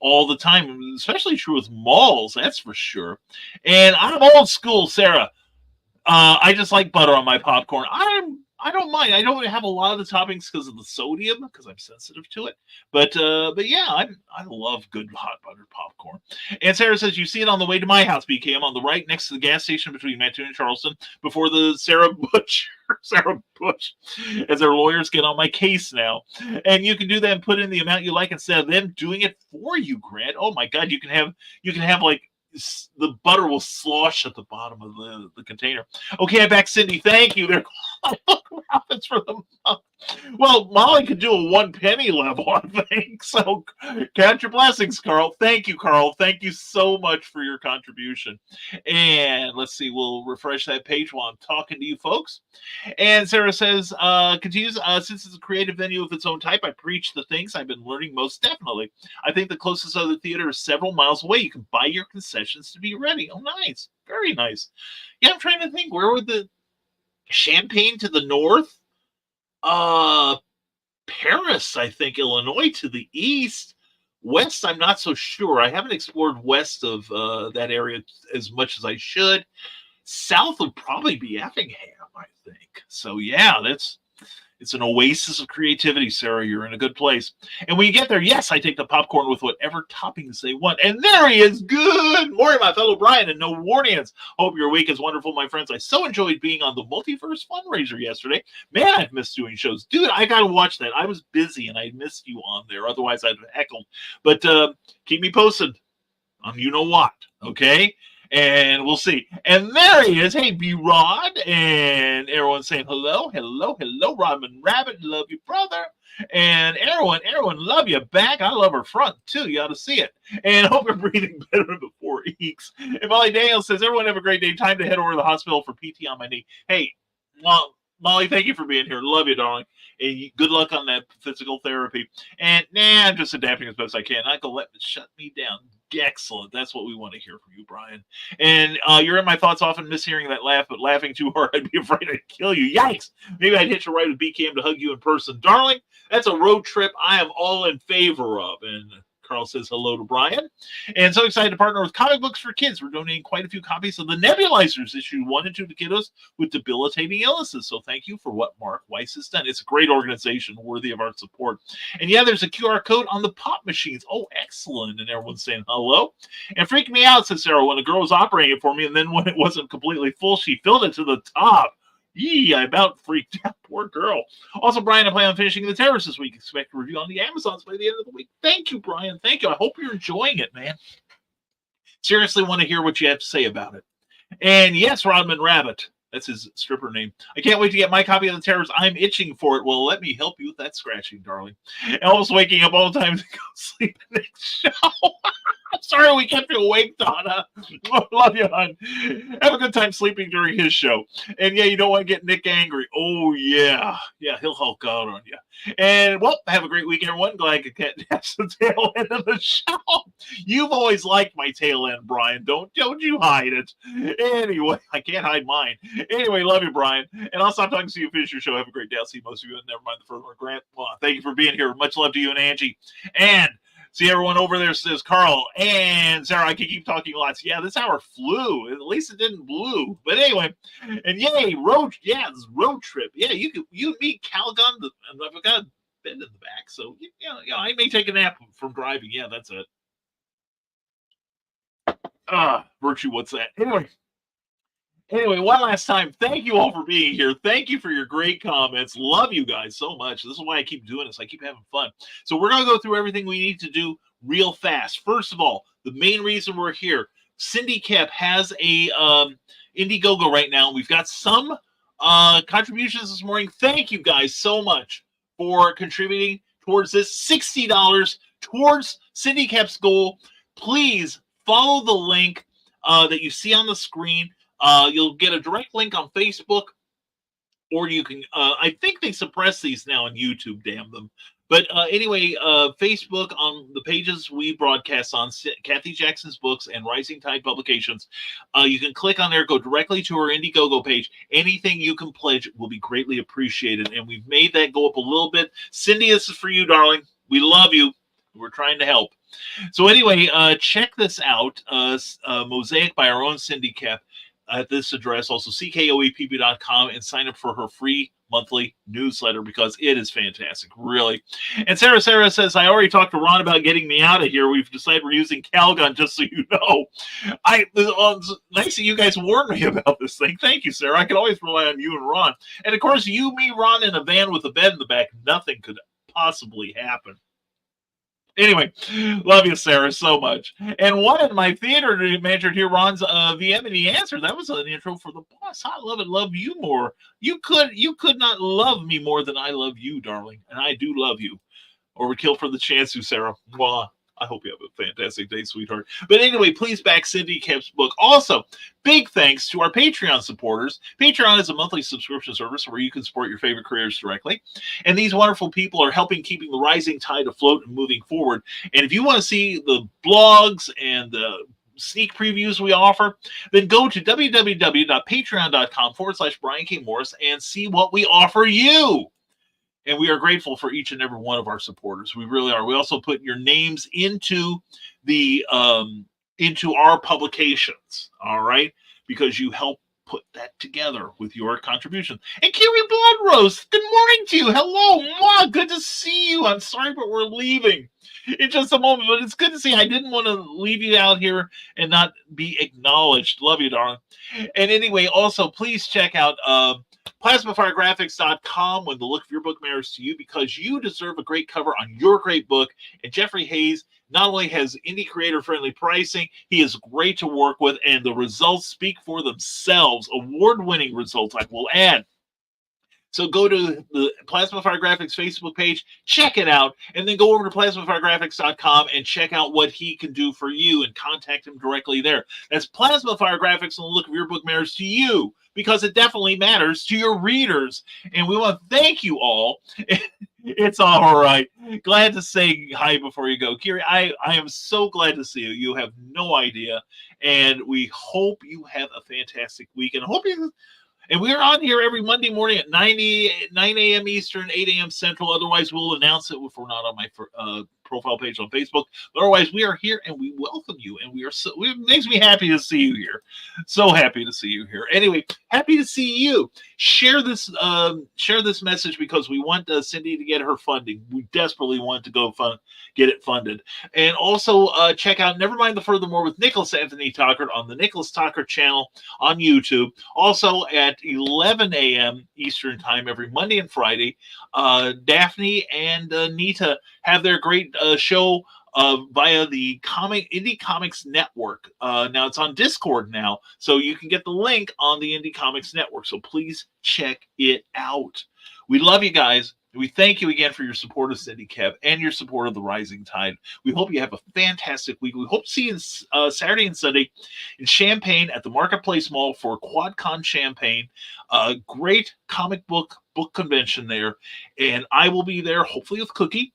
all the time, especially true with malls, that's for sure. And I'm old school, Sarah. I just like butter on my popcorn. I don't mind. I don't have a lot of the toppings because of the sodium, because I'm sensitive to it. But yeah, I love good hot buttered popcorn. And Sarah says, you see it on the way to my house, BKM, on the right next to the gas station between Mattoon and Charleston, before the Sarah Bush, as their lawyers get on my case now. And you can do that and put in the amount you like instead of them doing it for you, Grant. Oh my God, you can have like the butter will slosh at the bottom of the container. Okay, I'm back, Cindy. Thank you. They're profits for the month. Well, Molly could do a 1 penny level, I think. So count your blessings, Carl. Thank you, Carl. Thank you so much for your contribution. And let's see, we'll refresh that page while I'm talking to you folks. And Sarah says, continues, since it's a creative venue of its own type, I preach the things I've been learning most definitely. I think the closest other theater is several miles away. You can buy your concessions to be ready. Oh, nice. Very nice. Yeah, I'm trying to think, where would the Champaign to the north? Paris, I think, Illinois to the east. West, I'm not so sure. I haven't explored west of that area as much as I should. South would probably be Effingham, I think. So yeah, It's an oasis of creativity, Sarah. You're in a good place. And when you get there, yes, I take the popcorn with whatever toppings they want. And there he is. Good morning, my fellow Brian and No Warnings. Hope your week is wonderful, my friends. I so enjoyed being on the Multiverse Fundraiser yesterday. Man, I've missed doing shows. Dude, I got to watch that. I was busy and I missed you on there. Otherwise, I'd have heckled. But keep me posted on you know what, okay? And we'll see. And there he is. Hey, B-Rod. And everyone's saying hello, hello, hello, Rodman Rabbit. Love you, brother. And everyone, love you back. I love her front, too. You ought to see it. And hope you're breathing better before eeks. And Molly Daniels says, everyone have a great day. Time to head over to the hospital for PT on my knee. Hey, Molly, thank you for being here. Love you, darling. And good luck on that physical therapy. And I'm just adapting as best I can. Not going to let it shut me down. Excellent. That's what we want to hear from you, Brian. And you're in my thoughts often, miss hearing that laugh, but laughing too hard, I'd be afraid I'd kill you. Yikes. Maybe I'd hitch a ride with BKM to hug you in person. Darling, that's a road trip I am all in favor of. And Carl says hello to Brian. And so excited to partner with Comic Books for Kids. We're donating quite a few copies of the Nebulizers issue 1 and 2 to kiddos with debilitating illnesses. So thank you for what Mark Weiss has done. It's a great organization worthy of our support. And yeah, there's a QR code on the pop machines. Oh, excellent. And everyone's saying hello. And freaked me out, says Sarah, when a girl was operating it for me, and then when it wasn't completely full, she filled it to the top. Yee, I about freaked out. Poor girl. Also, Brian, I plan on finishing The Terrorist this week. Expect a review on the Amazons by the end of the week. Thank you, Brian. Thank you. I hope you're enjoying it, man. Seriously want to hear what you have to say about it. And yes, Rodman Rabbit. That's his stripper name. I can't wait to get my copy of The Terrorist. I'm itching for it. Well, let me help you with that scratching, darling. Elvis waking up all the time to go sleep next show. I'm sorry we kept you awake, Donna. Love you, hon. Have a good time sleeping during his show. And yeah, you don't want to get Nick angry. Oh, yeah. Yeah, he'll Hulk out on you. And, well, have a great week, everyone. Glad I could catch the tail end of the show. You've always liked my tail end, Brian. Don't you hide it. Anyway, I can't hide mine. Anyway, love you, Brian. And I'll stop talking to you. Finish your show. Have a great day. I'll see most of you. And never mind the further one. Grant. Well, thank you for being here. Much love to you and Angie. And see everyone over there, says Carl and Sarah. I can keep talking lots. Yeah, this hour flew. At least it didn't blue. But anyway, and yay, this road trip. Yeah, you and me, Calgon. I've got a bed in the back, so yeah, I may take a nap from driving. Yeah, that's it. Virtue, what's that? Anyway, one last time, thank you all for being here. Thank you for your great comments. Love you guys so much. This is why I keep doing this. I keep having fun. So we're going to go through everything we need to do real fast. First of all, the main reason we're here, Cindy Kep has a Indiegogo right now. We've got some contributions this morning. Thank you guys so much for contributing towards this $60 towards Cindy Kep's goal. Please follow the link that you see on the screen. You'll get a direct link on Facebook, or you can, I think they suppress these now on YouTube, damn them. But anyway, Facebook, on the pages we broadcast on, Kathy Jackson's books and Rising Tide Publications, you can click on there, go directly to her Indiegogo page. Anything you can pledge will be greatly appreciated. And we've made that go up a little bit. Cindy, this is for you, darling. We love you. We're trying to help. So anyway, check this out. Mosaic by our own Cindy Kep. At this address, also ckoepp.com, and sign up for her free monthly newsletter because it is fantastic, really. And Sarah says, I already talked to Ron about getting me out of here. We've decided we're using Calgon, just so you know. Nice that you guys warned me about this thing. Thank you, Sarah. I can always rely on you and Ron. And of course, you, me, Ron, in a van with a bed in the back, nothing could possibly happen. Anyway, love you, Sarah, so much. And one in my theater manager here, Ron's VM, and he answered. That was an intro for the boss. I love you more. You could not love me more than I love you, darling. And I do love you. Or we kill for the chance to, Sarah. Well, I hope you have a fantastic day, sweetheart. But anyway, please back Cindy Kep's book. Also, big thanks to our Patreon supporters. Patreon is a monthly subscription service where you can support your favorite creators directly. And these wonderful people are helping keeping the rising tide afloat and moving forward. And if you want to see the blogs and the sneak previews we offer, then go to www.patreon.com/Brian K. Morris and see what we offer you. And we are grateful for each and every one of our supporters. We really are. We also put your names into the into our publications, all right? Because you help put that together with your contribution. And Kiri Bloodrose, good morning to you. Hello, Mwah. Good to see you. I'm sorry, but we're leaving in just a moment, but it's good to see you. I didn't want to leave you out here and not be acknowledged. Love you, darling. And anyway, also, please check out PlasmaFireGraphics.com when the look of your book matters to you, because you deserve a great cover on your great book. And Jeffrey Hayes not only has indie creator-friendly pricing, he is great to work with, and the results speak for themselves. Award-winning results, I will add. So go to the Plasma Fire Graphics Facebook page, check it out, and then go over to PlasmaFireGraphics.com and check out what he can do for you and contact him directly there. That's Plasma Fire Graphics, and the look of your book matters to you, because it definitely matters to your readers. And we want to thank you all. It's all right. Glad to say hi before you go. Kiri, I am so glad to see you. You have no idea. And we hope you have a fantastic week. And and we're on here every Monday morning at 9 a.m. Eastern, 8 a.m. Central. Otherwise, we'll announce it if we're not on my profile page on Facebook. But otherwise, we are here and we welcome you. And it makes me happy to see you here. So happy to see you here. Anyway, happy to see you. Share this message, because we want Cindy to get her funding. We desperately want to go get it funded. And also check out Nevermind the Furthermore with Nicholas Anthony Tockert on the Nicholas Tockert channel on YouTube. Also at 11 a.m. Eastern time every Monday and Friday, Daphne and Nita have their great show via the Indie Comics Network. Now it's on Discord now, so you can get the link on the Indie Comics Network. So please check it out. We love you guys. We thank you again for your support of Cindy Kev and your support of the Rising Tide. We hope you have a fantastic week. We hope to see you Saturday and Sunday in Champaign at the Marketplace Mall for QuadCon Champaign. A great comic book convention there. And I will be there, hopefully with Cookie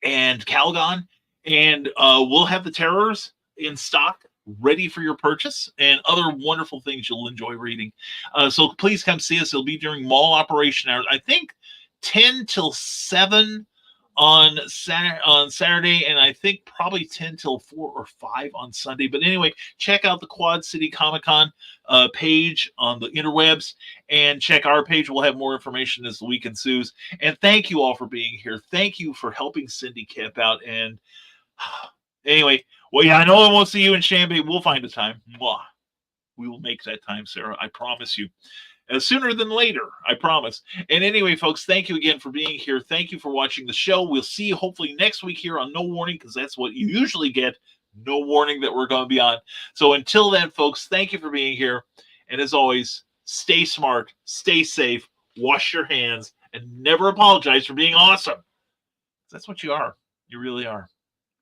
and Calgon. And we'll have the Terrors in stock, ready for your purchase, and other wonderful things you'll enjoy reading. So please come see us. It'll be during mall operation hours. I think 10 till 7 on Saturday, and I think probably 10 till 4 or 5 on Sunday. But anyway, check out the Quad City Comic Con page on the interwebs, and check our page. We'll have more information as the week ensues. And thank you all for being here. Thank you for helping Cindy Kemp out. And anyway, well, yeah, I know I won't see you in Champaign. We'll find a time. We will make that time, Sarah. I promise you. Sooner than later, I promise. And anyway, folks, thank you again for being here. Thank you for watching the show. We'll see you hopefully next week here on No Warning, because that's what you usually get. No warning that we're going to be on. So until then, folks, thank you for being here. And as always, stay smart, stay safe, wash your hands, and never apologize for being awesome. That's what you are. You really are.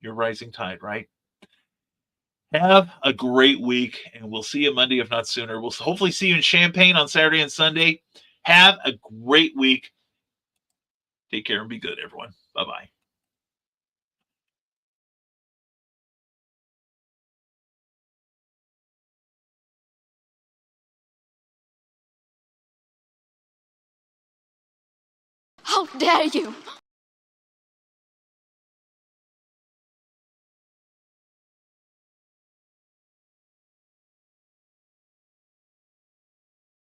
You're Rising Tide, right? Have a great week, and we'll see you Monday, if not sooner. We'll hopefully see you in Champaign on Saturday and Sunday. Have a great week. Take care and be good, everyone. Bye-bye. How dare you!